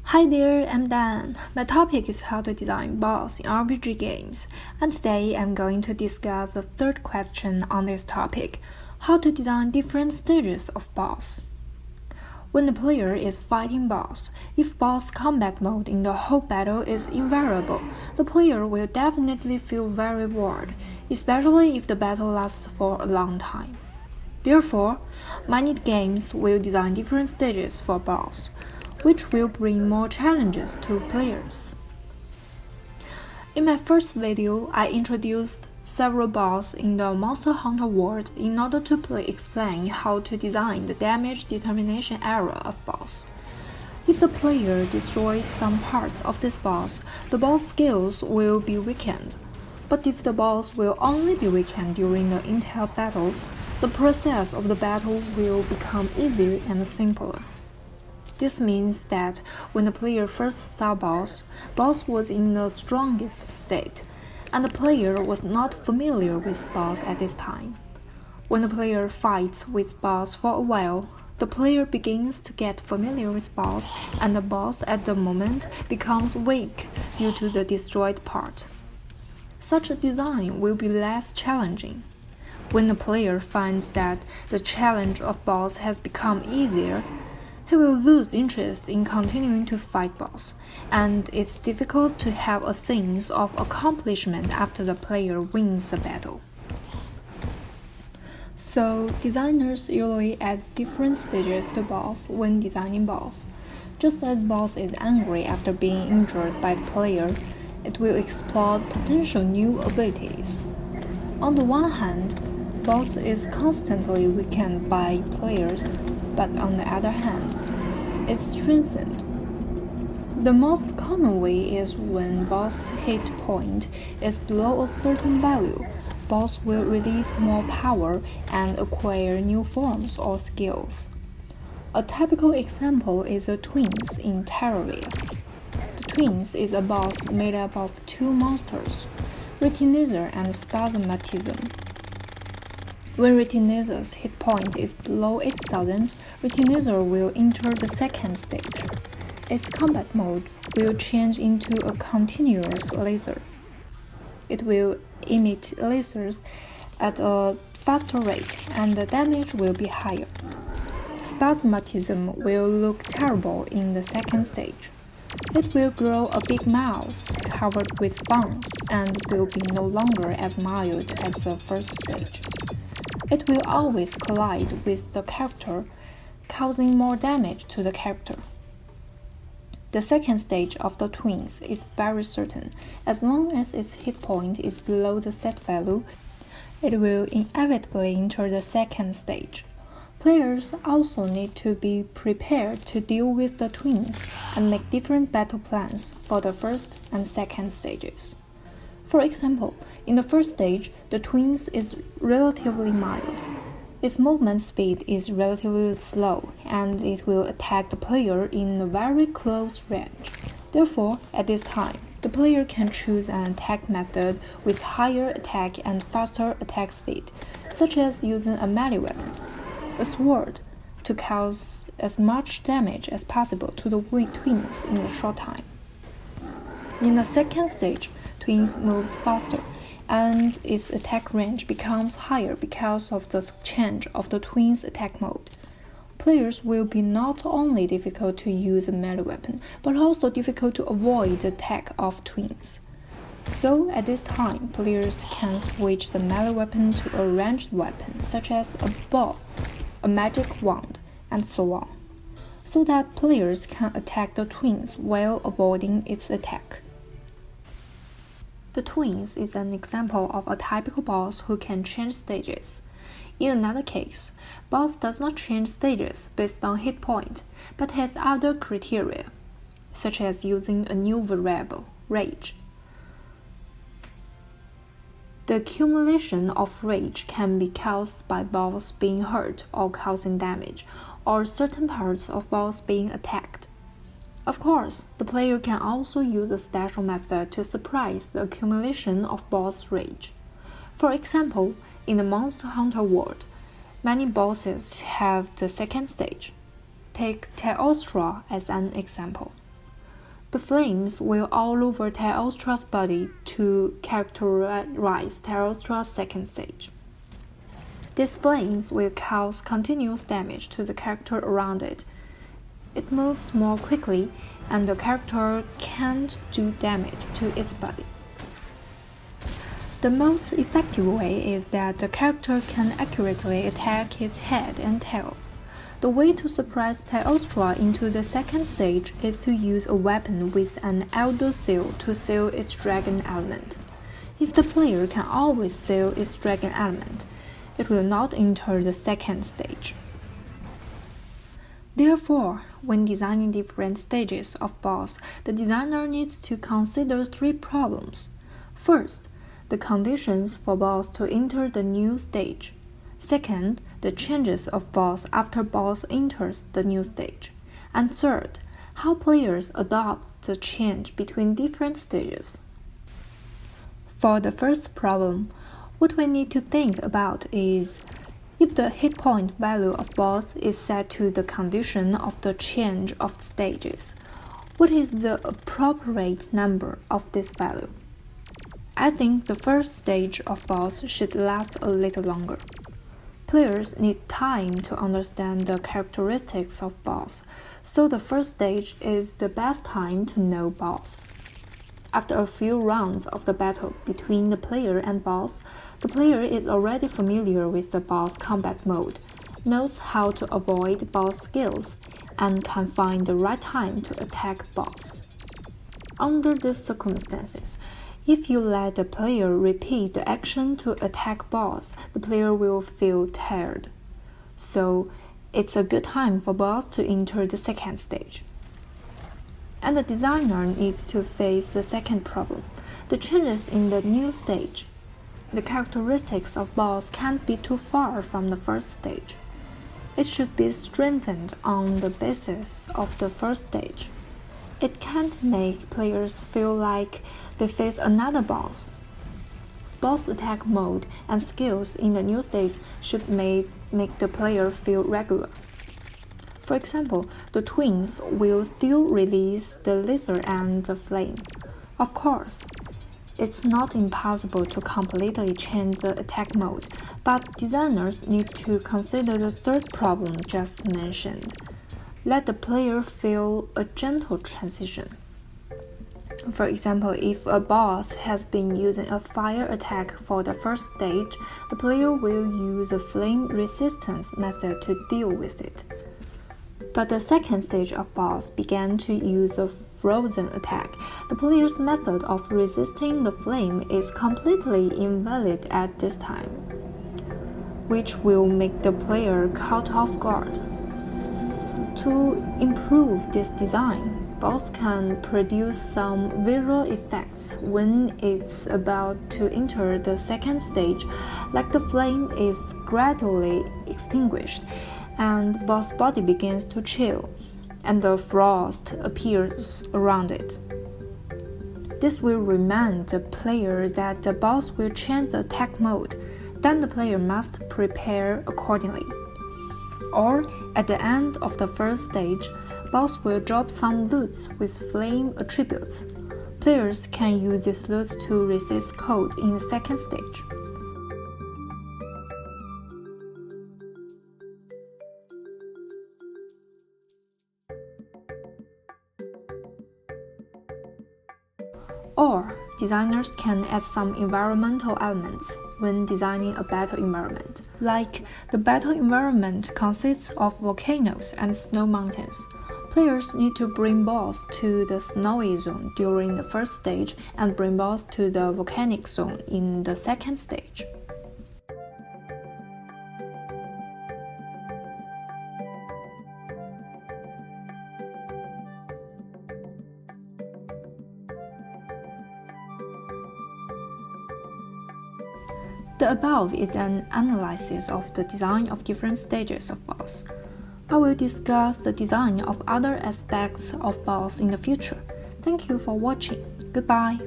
Hi there, I'm Dan. My topic is how to design boss in RPG games, and today I'm going to discuss the third question on this topic, how to design different stages of boss. When the player is fighting boss, if boss combat mode in the whole battle is invariable, the player will definitely feel very bored, especially if the battle lasts for a long time. Therefore, many games will design different stages for boss, which will bring more challenges to players. In my first video, I introduced several boss in the Monster Hunter world in order to explain how to design the damage determination area of boss. If the player destroys some parts of this boss, the boss skills will be weakened. But if the boss will only be weakened during the entire battle, the process of the battle will become easier and simpler. This means that when the player first saw boss was in the strongest state, and the player was not familiar with boss at this time. When the player fights with boss for a while, the player begins to get familiar with boss, and the boss at the moment becomes weak due to the destroyed part. Such a design will be less challenging. When the player finds that the challenge of boss has become easier, he will lose interest in continuing to fight boss, and it's difficult to have a sense of accomplishment after the player wins the battle. So, designers usually add different stages to boss when designing boss. Just as boss is angry after being injured by the player, it will explore potential new abilities. On the one hand, boss is constantly weakened by players, but on the other hand, it's strengthened. The most common way is when boss hit point is below a certain value, boss will release more power and acquire new forms or skills. A typical example is the twins in Terraria. The twins is a boss made up of two monsters, Retinizer and Spasmatism. When Retinizer's hit point is below 8000, Retinizer will enter the second stage. Its combat mode will change into a continuous laser. It will emit lasers at a faster rate, and the damage will be higher. Spasmatism will look terrible in the second stage. It will grow a big mouth covered with fangs and will be no longer as mild as the first stage. It will always collide with the character, causing more damage to the character. The second stage of the twins is very certain. As long as its hit point is below the set value, it will inevitably enter the second stage. Players also need to be prepared to deal with the twins and make different battle plans for the first and second stages. For example, in the first stage, the twins is relatively mild. Its movement speed is relatively slow, and it will attack the player in a very close range. Therefore, at this time, the player can choose an attack method with higher attack and faster attack speed, such as using a melee weapon, a sword, to cause as much damage as possible to the twins in a short time. In the second stage, twins moves faster, and its attack range becomes higher because of the change of the twins' attack mode. Players will be not only difficult to use a melee weapon, but also difficult to avoid the attack of twins. So at this time, players can switch the melee weapon to a ranged weapon, such as a bow, a magic wand, and so on, so that players can attack the twins while avoiding its attack. The twins is an example of a typical boss who can change stages. In another case, boss does not change stages based on hit point, but has other criteria, such as using a new variable, rage. The accumulation of rage can be caused by boss being hurt or causing damage, or certain parts of boss being attacked. Of course, the player can also use a special method to suppress the accumulation of boss rage. For example, in the Monster Hunter world, many bosses have the second stage. Take Teostra as an example. The flames will all over Teostra's body to characterize Teostra's second stage. These flames will cause continuous damage to the character around it. It moves more quickly, and the character can't do damage to its body. The most effective way is that the character can accurately attack its head and tail. The way to suppress Teostra into the second stage is to use a weapon with an Elder Seal to seal its dragon element. If the player can always seal its dragon element, it will not enter the second stage. Therefore, when designing different stages of boss, the designer needs to consider 3 problems. First, the conditions for boss to enter the new stage. Second, the changes of boss after boss enters the new stage. And third, how players adopt the change between different stages. For the first problem, what we need to think about is if the hit point value of boss is set to the condition of the change of stages, what is the appropriate number of this value? I think the first stage of boss should last a little longer. Players need time to understand the characteristics of boss, so the first stage is the best time to know boss. After a few rounds of the battle between the player and boss, the player is already familiar with the boss combat mode, knows how to avoid boss skills, and can find the right time to attack boss. Under these circumstances, if you let the player repeat the action to attack boss, the player will feel tired. So, it's a good time for boss to enter the second stage. And the designer needs to face the second problem, the changes in the new stage. The characteristics of boss can't be too far from the first stage. It should be strengthened on the basis of the first stage. It can't make players feel like they face another boss. Boss attack mode and skills in the new stage should make the player feel regular. For example, the twins will still release the laser and the flame. Of course, it's not impossible to completely change the attack mode, but designers need to consider the third problem just mentioned. Let the player feel a gentle transition. For example, if a boss has been using a fire attack for the first stage, the player will use a flame resistance method to deal with it. But the second stage of boss began to use a frozen attack. The player's method of resisting the flame is completely invalid at this time, which will make the player caught off guard. To improve this design, boss can produce some visual effects when it's about to enter the second stage, like the flame is gradually extinguished and boss body begins to chill, and the frost appears around it. This will remind the player that the boss will change the attack mode, then the player must prepare accordingly. Or, at the end of the first stage, boss will drop some loots with flame attributes. Players can use these loots to resist cold in the second stage. Or, designers can add some environmental elements when designing a battle environment. Like, the battle environment consists of volcanoes and snow mountains. Players need to bring boss to the snowy zone during the first stage and bring boss to the volcanic zone in the second stage. The above is an analysis of the design of different stages of boss. I will discuss the design of other aspects of boss in the future. Thank you for watching. Goodbye.